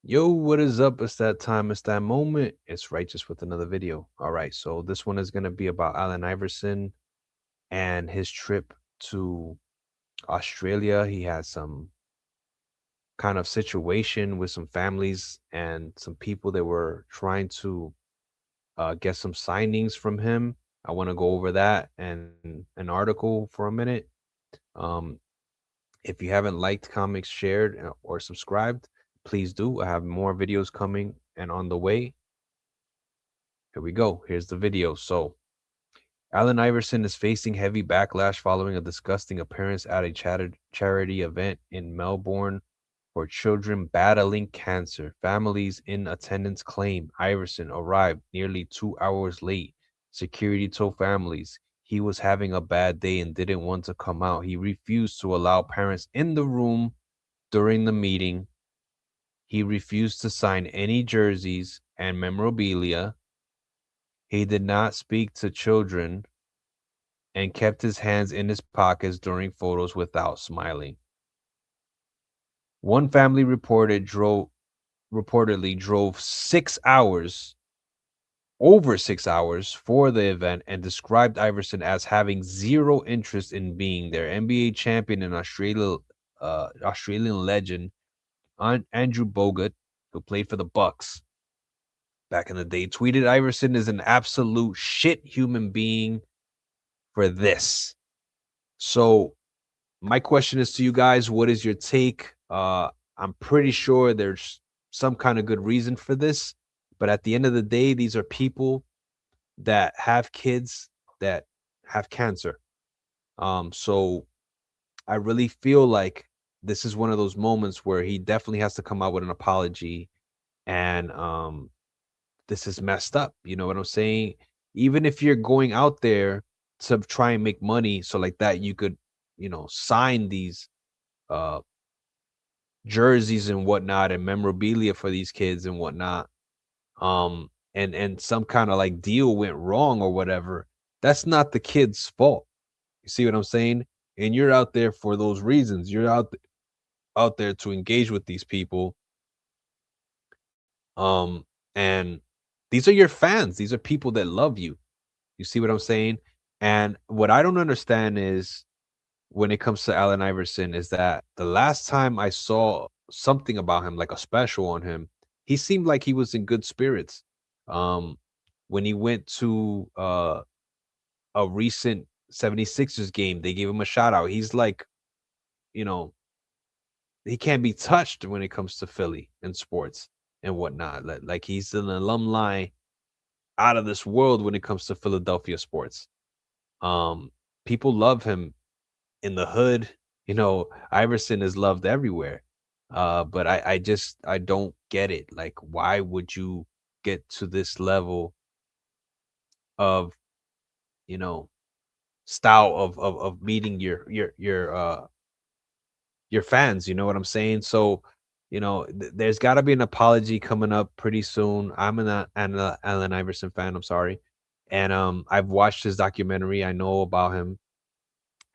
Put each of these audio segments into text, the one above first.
Yo, what is up? It's that time, it's that moment. It's Righteous with another video. All right, so this one is going to be about Allen Iverson and his trip to Australia. He had some kind of situation with some families and some people that were trying to get some signings from him. I want to go over that and an article for a minute. Um, if you haven't liked, comments, shared, or subscribed, please do. I have more videos coming and on the way. Here we go. Here's the video. So, Allen Iverson is facing heavy backlash following a disgusting appearance at a charity event in Melbourne for children battling cancer. Families in attendance claim Iverson arrived nearly 2 hours late. Security told families he was having a bad day and didn't want to come out. He refused to allow parents in the room during the meeting. He refused to sign any jerseys and memorabilia. He did not speak to children and kept his hands in his pockets during photos without smiling. One family reportedly drove 6 hours, over 6 hours, for the event and described Iverson as having zero interest in being there. NBA champion and Australian legend Andrew Bogut, who played for the Bucks back in the day, tweeted Iverson is an absolute shit human being for this. So my question is to you guys, what is your take? I'm pretty sure there's some kind of good reason for this, but at the end of the day, these are people that have kids that have cancer. So I really feel like this is one of those moments where he definitely has to come out with an apology, and this is messed up. You know what I'm saying? Even if you're going out there to try and make money, so like that, you could, sign these uh jerseys and whatnot and memorabilia for these kids and whatnot. And some kind of like deal went wrong or whatever. That's not the kid's fault. You see what I'm saying? And you're out there for those reasons. You're out there to engage with these people. Um, and these are your fans. These are people that love you. You see what I'm saying? And what I don't understand is when it comes to Allen Iverson is that the last time I saw something about him, like a special on him, he seemed like he was in good spirits. Um, when he went to a recent 76ers game, they gave him a shout out. He's like, you know, he can't be touched when it comes to Philly and sports and whatnot. Like he's an alumni out of this world when it comes to Philadelphia sports. Um, People love him in the hood. Iverson is loved everywhere. But I don't get it. Like, why would you get to this level of, you know, style of meeting your fans, you know what I'm saying? So, there's got to be an apology coming up pretty soon. I'm an Allen Iverson fan, I'm sorry. And I've watched his documentary. I know about him.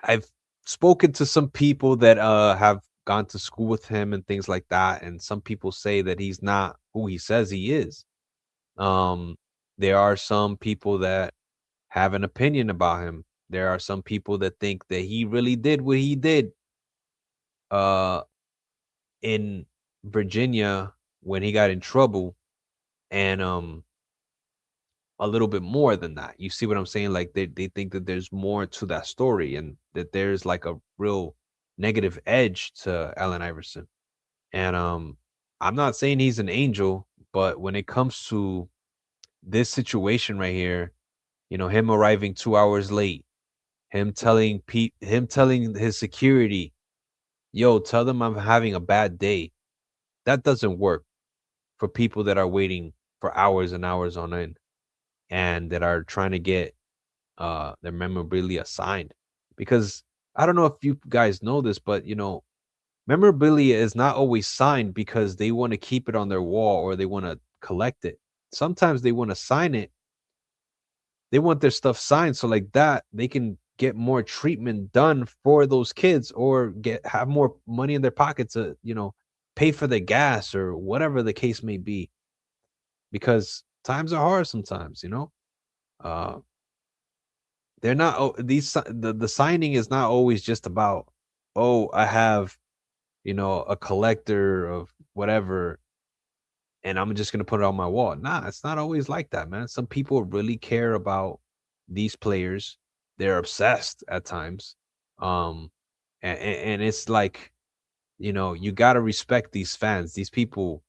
I've spoken to some people that have gone to school with him and things like that, and some people say that he's not who he says he is. Um, there are some people that have an opinion about him. There are some people that think that he really did what he did uh in Virginia when he got in trouble, and a little bit more than that. You see what I'm saying? Like they think that there's more to that story and that there's like a real negative edge to Allen Iverson. And I'm not saying he's an angel, but when it comes to this situation right here, him arriving 2 hours late, him telling his security, yo, tell them I'm having a bad day. That doesn't work for people that are waiting for hours and hours on end and that are trying to get their memorabilia signed. Because I don't know if you guys know this, but memorabilia is not always signed because they want to keep it on their wall or they want to collect it. Sometimes they want to sign it. They want their stuff signed so like that they can get more treatment done for those kids or get have more money in their pocket to, pay for the gas or whatever the case may be, because times are hard sometimes, you know? Uh, they're not the signing is not always just about, oh, I have, a collector of whatever and I'm just gonna put it on my wall. Nah, it's not always like that, man. Some people really care about these players. They're obsessed at times. Um, and it's like, you gotta respect these fans. These people,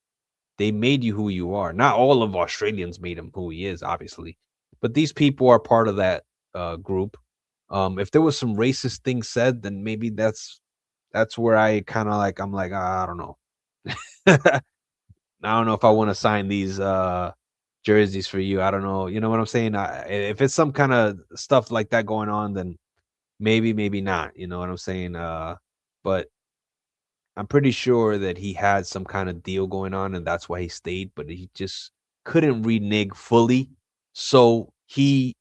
they made you who you are. Not all of Australians made him who he is, obviously, but these people are part of that group. If there was some racist things said, then maybe that's where I kind of like I'm like, I don't know. I don't know if I want to sign these jerseys for you. I don't know. You know what I'm saying? If it's some kind of stuff like that going on, then maybe not. You know what I'm saying? But I'm pretty sure that he had some kind of deal going on, and that's why he stayed. But he just couldn't renege fully, so he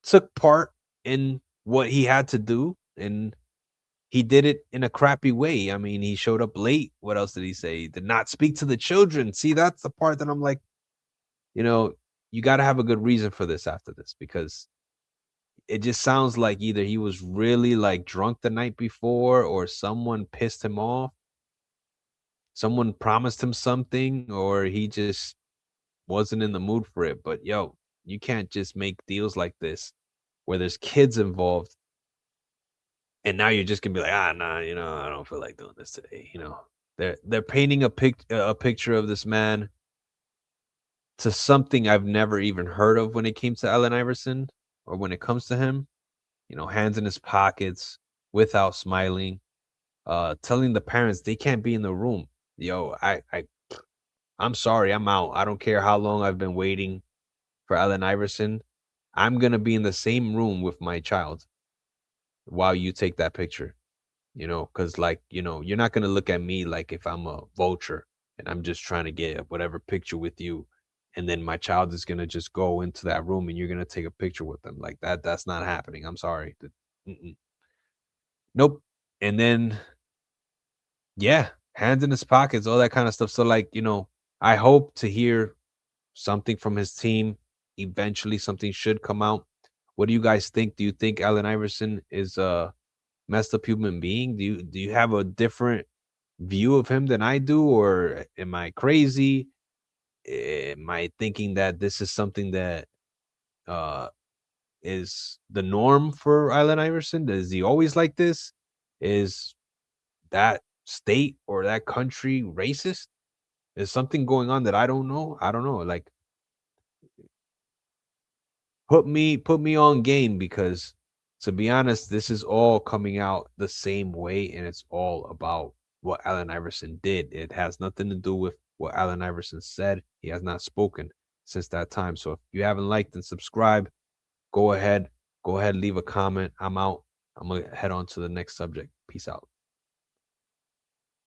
took part in what he had to do, and he did it in a crappy way. I mean, he showed up late. What else did he say? He did not speak to the children. See, that's the part that I'm like, you know, you got to have a good reason for this after this, because it just sounds like either he was really like drunk the night before or someone pissed him off, someone promised him something, or he just wasn't in the mood for it. But yo, you can't just make deals like this where there's kids involved and now you're just gonna be like, nah, I don't feel like doing this today. They're painting a picture of this man to something I've never even heard of when it came to Allen Iverson, or when it comes to him. Hands in his pockets, without smiling, telling the parents they can't be in the room. Yo, I'm sorry, I'm out. I don't care how long I've been waiting for Allen Iverson. I'm gonna be in the same room with my child while you take that picture. Because like, you're not gonna look at me like if I'm a vulture and I'm just trying to get whatever picture with you, and then my child is gonna just go into that room and you're gonna take a picture with them like that. That's not happening. I'm sorry. Mm-mm. Nope. And then, yeah, hands in his pockets, all that kind of stuff. So like, I hope to hear something from his team. Eventually, something should come out. What do you guys think? Do you think Allen Iverson is a messed up human being? Do you have a different view of him than I do, or am I crazy? Am I thinking that this is something that uh is the norm for Allen Iverson? Is he always like this? Is that state or that country racist? Is something going on that I don't know? I don't know. Like, put me on game, because to be honest, this is all coming out the same way and it's all about what Allen Iverson did. It has nothing to do with what Allen Iverson said. He has not spoken since that time. So if you haven't liked and subscribed, go ahead, leave a comment. I'm out. I'm gonna head on to the next subject. Peace out.